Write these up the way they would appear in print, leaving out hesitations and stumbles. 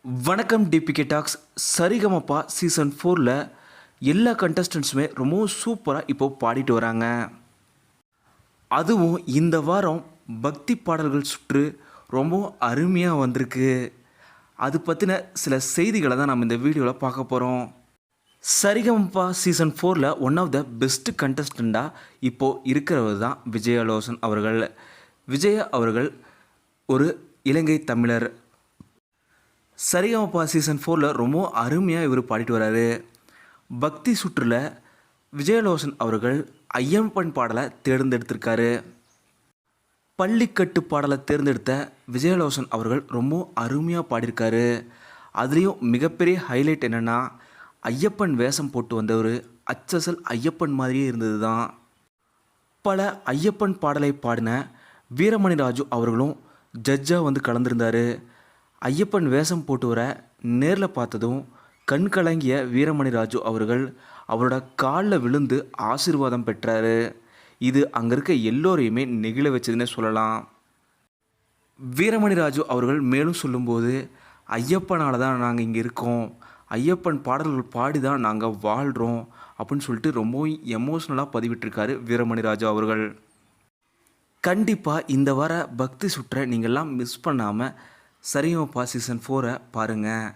வணக்கம் DPK tax. Sarigamapa season 4ல் எல்லா கண்டஸ்டன்ஸுமே ரொம்பவும் சூப்பராக இப்போது பாடிட்டு வராங்க. அதுவும் இந்த வாரம் பக்தி பாடல்கள் சுற்று ரொம்பவும் அருமையாக வந்திருக்கு. அது பற்றின சில செய்திகளை தான் நம்ம இந்த வீடியோவில் பார்க்க போகிறோம். சரிகமப்பா சீசன் 4ல் ஒன் ஆஃப் த பெஸ்ட் கண்டஸ்டண்ட்டாக இப்போது இருக்கிறவர் தான் விஜயலோசன் அவர்கள். விஜய அவர்கள் ஒரு இலங்கை தமிழர். சரிகமப்பா சீசன் 4ல் ரொம்ப அருமையாக இவர் பாடிட்டு வராரு. பக்தி சுற்றில் விஜயலோசன் அவர்கள் ஐயப்பன் பாடலை தேர்ந்தெடுத்திருக்காரு. பள்ளிக்கட்டு பாடலை தேர்ந்தெடுத்த விஜயலோசன் அவர்கள் ரொம்ப அருமையாக பாடியிருக்காரு. அதுலேயும் மிகப்பெரிய ஹைலைட் என்னென்னா, ஐயப்பன் வேஷம் போட்டு வந்தவர் அச்சசல் ஐயப்பன் மாதிரியே இருந்தது தான். பல ஐயப்பன் பாடலை பாடின வீரமணி ராஜு அவர்களும் ஜட்ஜாக வந்து கலந்துருந்தார். ஐயப்பன் வேஷம் போட்டு வர நேரில் பார்த்ததும் கண் கலங்கிய வீரமணி ராஜு அவர்கள் அவரோட காலில் விழுந்து ஆசீர்வாதம் பெற்றார். இது அங்கே இருக்க எல்லோரையுமே நெகிழ வச்சதுன்னே சொல்லலாம். வீரமணி ராஜு அவர்கள் மேலும் சொல்லும்போது, ஐயப்பனால் தான் நாங்கள் இங்கே இருக்கோம், ஐயப்பன் பாடல்கள் பாடி தான் நாங்கள் வாழ்கிறோம் அப்படின்னு சொல்லிட்டு ரொம்பவும் எமோஷ்னலாக பதிவிட்டிருக்காரு வீரமணி ராஜு அவர்கள். கண்டிப்பாக இந்த வார பக்தி சுற்றை நீங்கள்லாம் மிஸ் பண்ணாமல் சரிகமப்பா சீசன் 4 பாருங்கள்.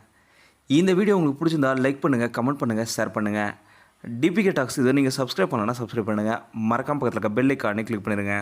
இந்த வீடியோ உங்களுக்கு பிடிச்சிருந்தா லைக் பண்ணுங்கள், கமெண்ட் பண்ணுங்கள், ஷேர் பண்ணுங்கள். டிபிகே டாக்ஸ் இதை நீங்கள் சப்ஸ்கிரைப் பண்ணலன்னா சப்ஸ்கிரைப் பண்ணுங்கள். மறக்காம பக்கத்தில் இருக்க பெல் ஐக்கானை கிளிக் பண்ணிடுங்க.